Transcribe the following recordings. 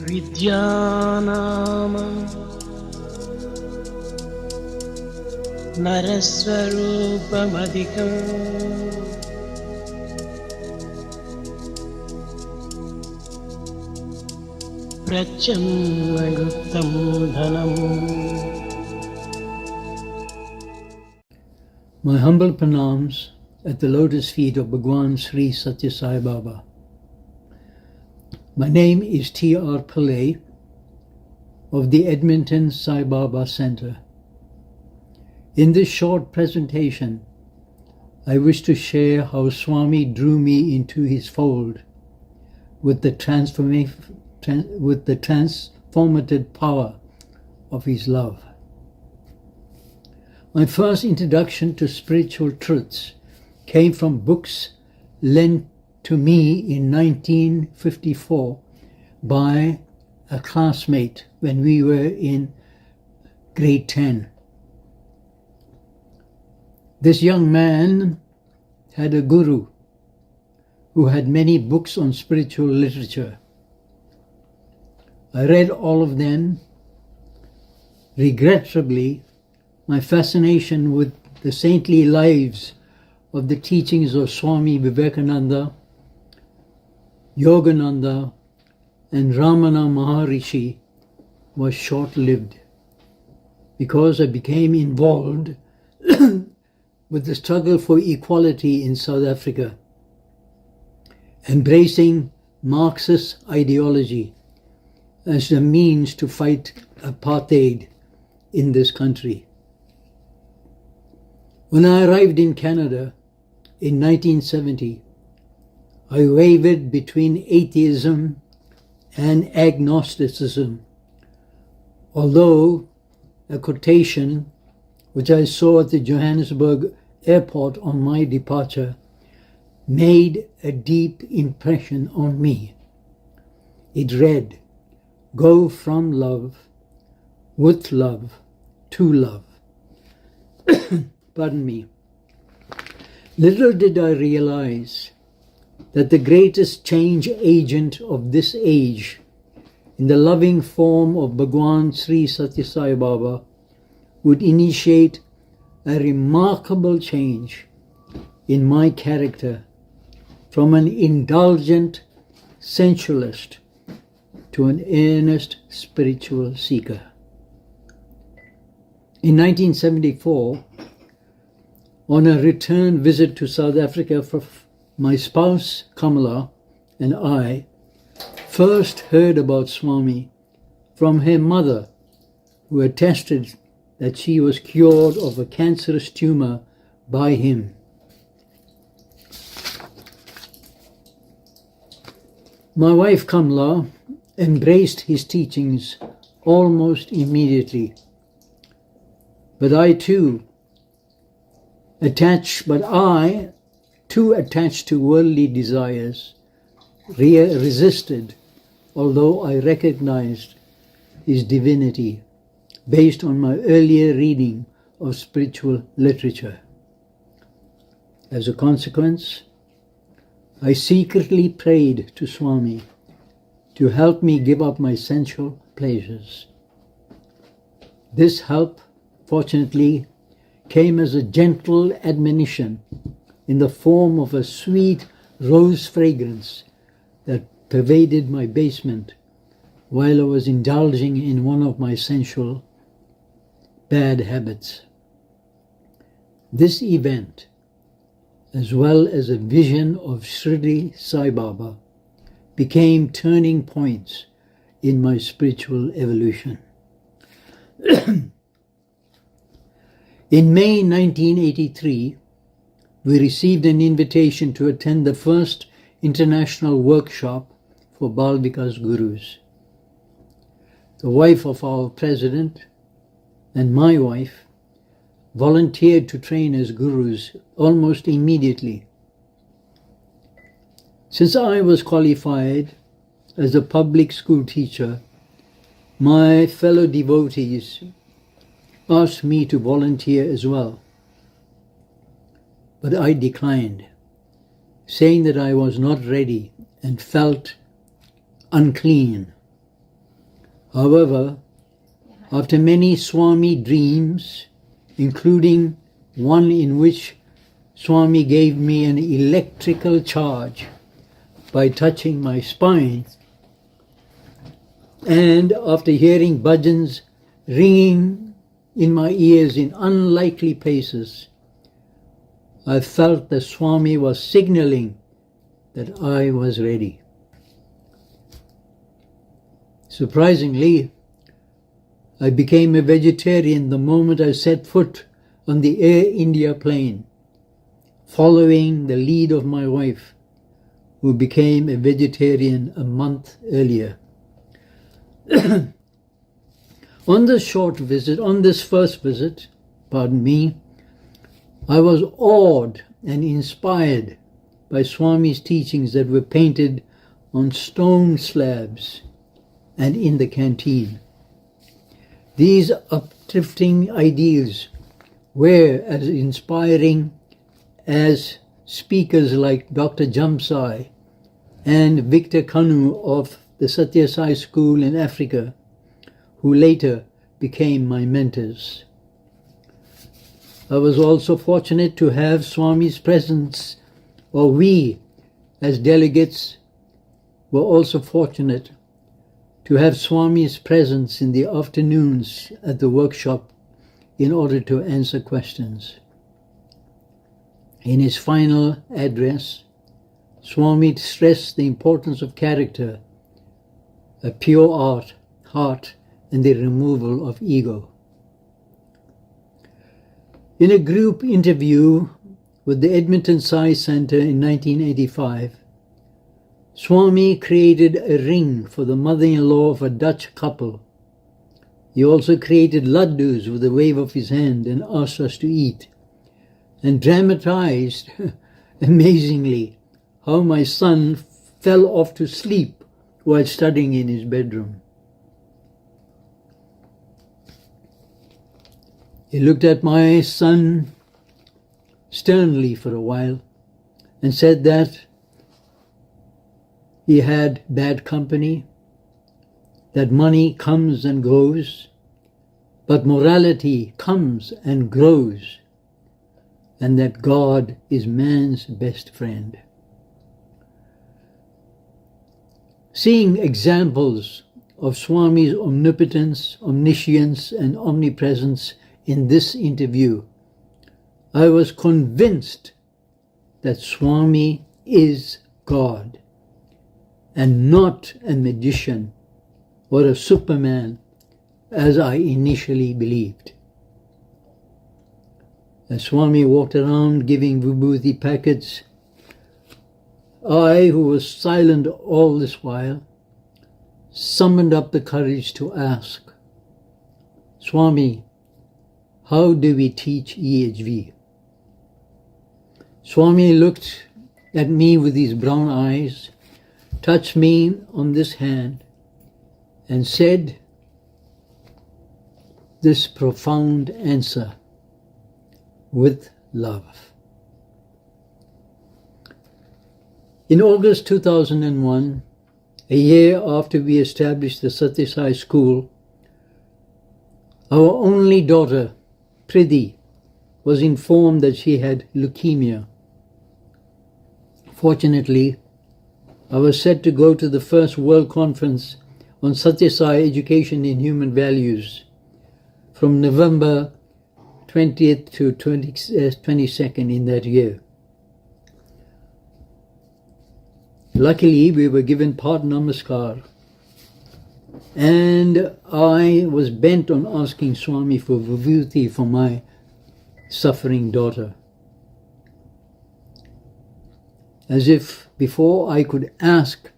విద్యానామ నరస్వరూపమధికం ప్రత్యమ్నగుప్తం ధనం. My humble pranams at the lotus feet of Bhagwan Sri Satya Sai Baba. My name is T.R. Pillay of the Edmonton Sai Baba Center. In this short presentation, I wish to share how Swami drew me into his fold with the transformative power of his love. My first introduction to spiritual truths came from books lent to me in 1954 by a classmate when we were in grade 10. This young man had a guru who had many books on spiritual literature. I read all of them. Regrettably, my fascination with the saintly lives of the teachings of Swami Vivekananda, Yogananda, and Ramana Maharishi was short-lived because I became involved with the struggle for equality in South Africa, embracing Marxist ideology as the means to fight apartheid in this country. When I arrived in Canada in 1970, I wavered between atheism and agnosticism, although a quotation which I saw at the Johannesburg airport on my departure made a deep impression on me. It read, "Go from love, with love, to love." Pardon me. Little did I realize that the greatest change agent of this age, in the loving form of Bhagwan Sri Satya Sai Baba, would initiate a remarkable change in my character from an indulgent sensualist to an earnest spiritual seeker. In 1974, on a return visit to South Africa, my spouse Kamala and I first heard about Swami from her mother, who attested that she was cured of a cancerous tumor by him. My wife Kamala embraced his teachings almost immediately, but I too attached to worldly desires, resisted, although I recognized his divinity based on my earlier reading of spiritual literature. As a consequence, I secretly prayed to Swami to help me give up my sensual pleasures. This help, fortunately, came as a gentle admonition in the form of a sweet rose fragrance that pervaded my basement while I was indulging in one of my sensual bad habits. This event, as well as a vision of Shirdi Sai Baba, became turning points in my spiritual evolution. In May 1983, we received an invitation to attend the first international workshop for Bal Vikas Gurus. The wife of our president and my wife volunteered to train as gurus almost immediately. Since I was qualified as a public school teacher, my fellow devotees asked me to volunteer as well. But I declined, saying that I was not ready and felt unclean. However, after many Swami dreams, including one in which Swami gave me an electrical charge by touching my spine, and after hearing bhajans ringing in my ears in unlikely places, I felt that Swami was signaling that I was ready. Surprisingly, I became a vegetarian the moment I set foot on the Air India plane, following the lead of my wife, who became a vegetarian a month earlier. On this first visit, I was awed and inspired by Swami's teachings that were painted on stone slabs and in the canteen. These uplifting ideals were as inspiring as speakers like Dr. Jamsai and Victor Kanu of the SSSIO school in Africa, who later became my mentors. I was also fortunate to have Swami's presence, or we as delegates were also fortunate to have Swami's presence in the afternoons at the workshop in order to answer questions. In his final address, Swami stressed the importance of character, a pure heart, and the removal of ego. In a group interview with the Edmonton Sai Center in 1985, Swami created a ring for the mother-in-law of a Dutch couple. He also created laddus with a wave of his hand and asked us to eat, and dramatized, amazingly, how my son fell off to sleep while studying in his bedroom. He looked at my son sternly for a while and said that he had bad company, that money comes and goes, but morality comes and grows, and that God is man's best friend. Seeing examples of Swami's omnipotence, omniscience, and omnipresence in this interview, I was convinced that Swami is God and not a magician or a superman as I initially believed. As Swami walked around giving vibhuti packets, I, who was silent all this while, summoned up the courage to ask, Swami, how do we teach EHV? Swami looked at me with his brown eyes, touched me on this hand, and said this profound answer, with love. In August 2001, a year after we established the SSSIO school, our only daughter, Pridhi, was informed that she had leukemia. Fortunately, I was set to go to the first World Conference on SSSIO Education in Human Values from November 20th to 22nd in that year. Luckily, we were given Part Namaskar, and I was bent on asking Swami for vibhuti for my suffering daughter. As if before I could ask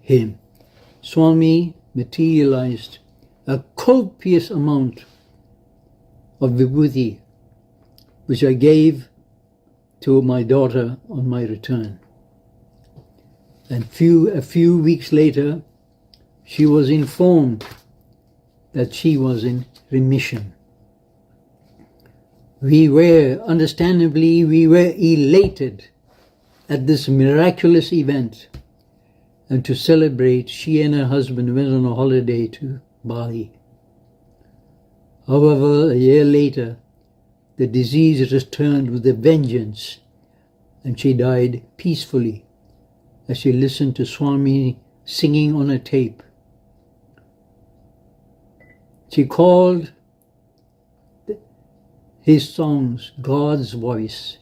him, Swami materialized a copious amount of vibhuti, which I gave to my daughter on my return. And a few weeks later, she was informed that she was in remission. Understandably, we were elated at this miraculous event, and to celebrate, she and her husband went on a holiday to Bali. However, a year later, the disease returned with a vengeance, and she died peacefully as she listened to Swami singing on a tape. She called his songs God's voice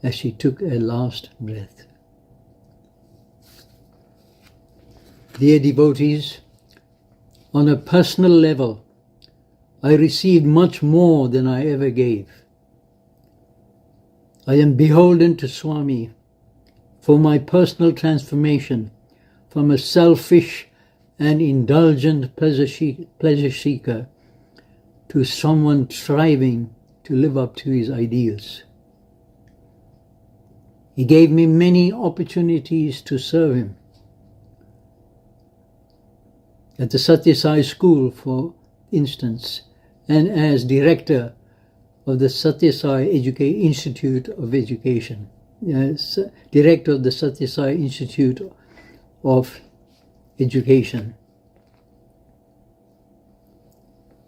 as she took her last breath. Dear devotees, on a personal level, I received much more than I ever gave. I am beholden to Swami for my personal transformation from a selfish and indulgent pleasure seeker to someone striving to live up to his ideals. He gave me many opportunities to serve him. At the SSSIO school, for instance, and as director of the SSSIO Institute of Education, director of the SSSIO Institute of Education.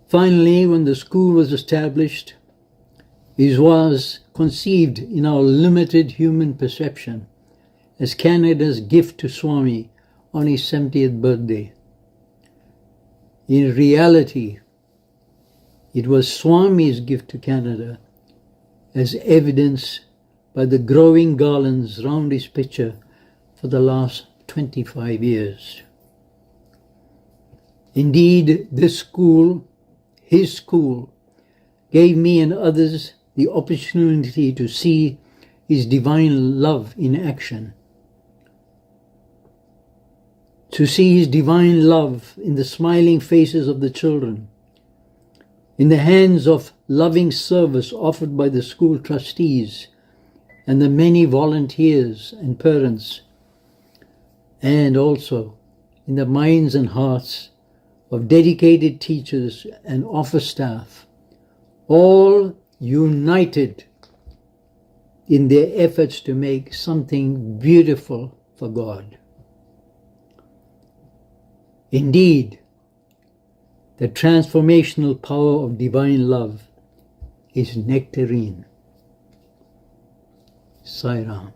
Finally, when the school was established, it was conceived in our limited human perception as Canada's gift to Swami on his 70th birthday. In reality, it was Swami's gift to Canada, as evidenced by the growing garlands round his picture for the last 25 years. Indeed, this school, his school, gave me and others the opportunity to see his divine love in action. To see his divine love in the smiling faces of the children, in the hands of loving service offered by the school trustees and the many volunteers and parents, and also in the minds and hearts of dedicated teachers and office staff, all united in their efforts to make something beautiful for God. Indeed, the transformational power of divine love is nectarine. Sai Ram.